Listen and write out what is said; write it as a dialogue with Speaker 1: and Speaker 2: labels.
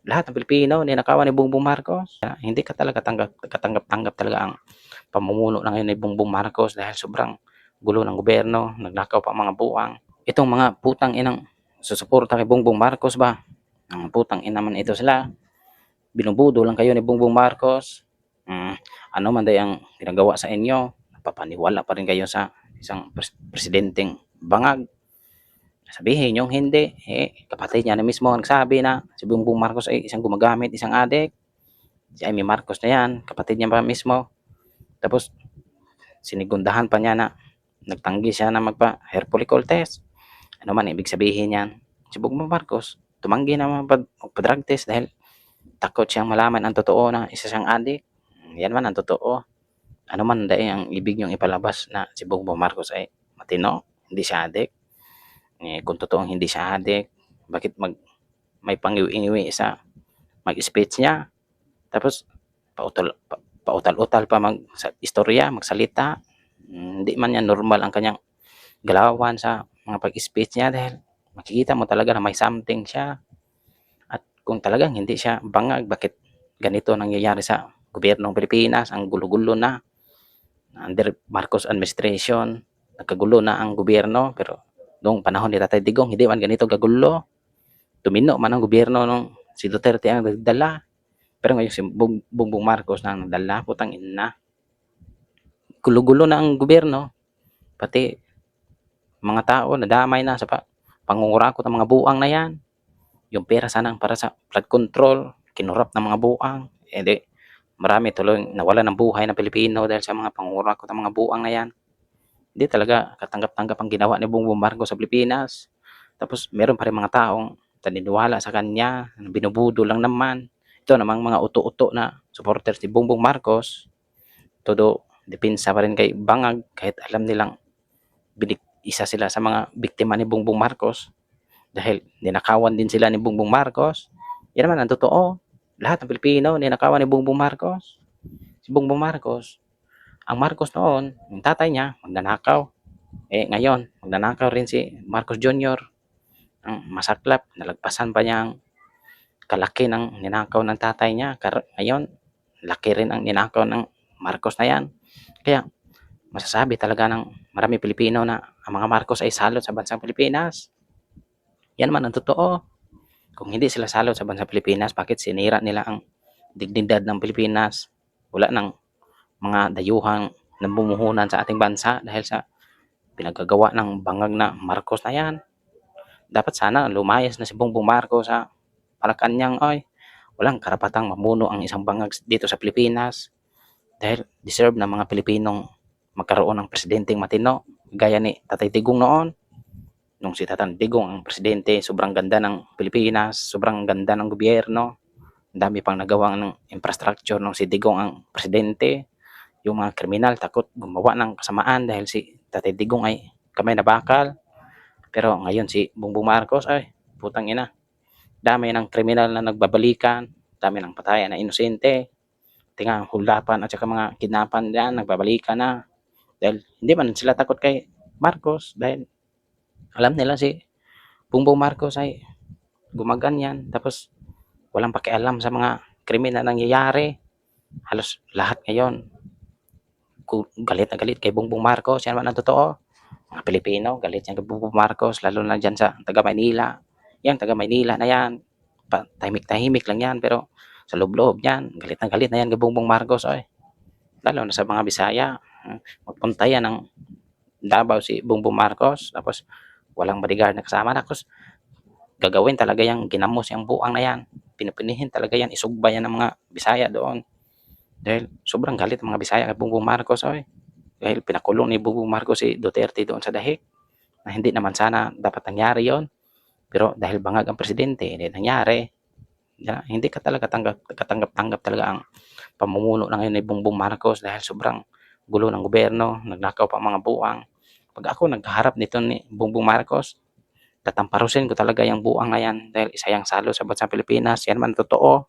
Speaker 1: lahat ng Pilipino ninakawan ni Bongbong Marcos. Hindi ka talaga katanggap-tanggap talaga ang pamumuno na ngayon ni Bongbong Marcos dahil sobrang gulo ng gobyerno, nagnakaw pa ang mga buwang. Itong mga putang inang susuporta kay Bongbong Marcos ba? Ang putang ina man ito sila. Binubudo lang kayo ni Bongbong Marcos. Ano man day ang ginagawa sa inyo, napapaniwala pa rin kayo sa isang presidenteng bangag. Sabihin yung hindi, kapatid niya na mismo ang nagsabi na si Bongbong Marcos ay isang gumagamit, isang adik. Si Amy Marcos na yan, kapatid niya pa mismo. Tapos sinigundahan pa niya na nagtanggi siya na magpa-hair follicle test. Ano man ibig sabihin yan? Si Bongbong Marcos, tumanggi na magpa-drug test dahil takot siyang malaman ang totoo na isa siyang adik. Yan man ang totoo. Ano man dahil ang ibig niyong ipalabas na si Bongbong Marcos ay matino, hindi siya adik. Kung totoong hindi siya adik, bakit may pangiwi-iwi sa mag-speech niya? Tapos pautal-utal pa sa istorya, magsalita. Hindi man yan normal ang kanyang galawan sa mga pag-speech niya dahil makikita mo talaga na may something siya. At kung talagang hindi siya bangag, bakit ganito nangyayari sa gobyernong Pilipinas? Ang gulo-gulo na under Marcos administration, nagkagulo na ang gobyerno, pero noong panahon ni Tatay Digong hindi man ganito kagulo. Tumino man ang gobyerno nung si Duterte ang nagdala, pero ngayon si Bongbong Marcos na ang nagdala. Putang ina, gulo-gulo na ang gobyerno, pati mga tao nadamay na sa pangungurakot ng mga buang na yan. Yung pera sanang para sa flood control, kinurap ng mga buang. Di, marami tuloy nawala ng buhay ng Pilipino dahil sa mga pangungurakot ng mga buang na yan. Hindi talaga katanggap-tanggap ang ginawa ni Bongbong Marcos sa Pilipinas. Tapos meron pa rin mga taong naniniwala sa kanya, binubudo lang naman. Ito namang mga uto-uto na supporters ni Bongbong Marcos, todo depensa pa rin kay bangag kahit alam nilang isa sila sa mga biktima ni Bongbong Marcos dahil ninakawan din sila ni Bongbong Marcos. Yan naman ang totoo. Lahat ng Pilipino ninakawan ni Bongbong Marcos. Si Bongbong Marcos, ang Marcos noon, yung tatay niya, magnanakaw. Ngayon, magnanakaw rin si Marcos Jr. Ang masaklap, nalagpasan pa niya ang kalaki ng ninakaw ng tatay niya. Ngayon, laki rin ang ninakaw ng Marcos na yan. Kaya, masasabi talaga ng marami Pilipino na ang mga Marcos ay salot sa bansang Pilipinas. Yan man ang totoo. Kung hindi sila salot sa bansang Pilipinas, bakit sinira nila ang dignidad ng Pilipinas? Wala nang mga dayuhang namumuhunan sa ating bansa dahil sa pinagagawa ng bangag na Marcos na yan. Dapat sana lumayas na si Bongbong Marcos sa Malacanang. Walang karapatang mamuno ang isang bangag dito sa Pilipinas dahil deserve ng mga Pilipinong magkaroon ng presidenteng matino gaya ni Tatay Digong noon. Nung si Tatay Digong ang presidente, sobrang ganda ng Pilipinas, sobrang ganda ng gobyerno, ang dami pang nagawang ng infrastructure nung si Digong ang presidente. Yung mga kriminal takot gumawa ng kasamaan dahil si Tatay Digong ay kamay na bakal. Pero ngayon si Bongbong Marcos ay putang ina, dami ng kriminal na nagbabalikan, dami ng patayan na inosente, tinga hulapan at saka mga kidnapan diyan nagbabalikan na dahil hindi man sila takot kay Marcos dahil alam nila si Bongbong Marcos ay gumaganyan. Tapos walang pakialam sa mga krimen na nangyayari. Halos lahat ngayon galit na galit kay Bongbong Marcos. Yan man ang totoo. Mga Pilipino galit yan kay Bongbong Marcos, lalo na dyan sa taga Maynila. Yan taga Maynila na yan, tahimik-tahimik lang yan, pero sa loob-loob yan galit na yan kay Bongbong Marcos. Lalo na sa mga Bisaya, magpunta yan ng Davao si Bongbong Marcos, tapos walang bodyguard na kasama, tapos gagawin talaga yung ginamos yung buang na yan, pinipinihin talaga yan, isugba yan ng mga Bisaya doon dahil sobrang galit ng mga Bisaya kay Bongbong Marcos. Dahil pinakulong ni Bongbong Marcos si Duterte doon sa dahig na hindi naman sana dapat nangyari yon, pero dahil bangag ang presidente hindi nangyari. Hindi ka talaga katanggap-tanggap talaga ang pamumuno na ngayon ni Bongbong Marcos dahil sobrang gulo ng gobyerno, nagnakaw pa mga buwang. Pag ako nagkaharap nito ni Bongbong Marcos, tatamparusin ko talaga yung buwang na yan dahil isa yung salo sa bansang Pilipinas. Yan man totoo.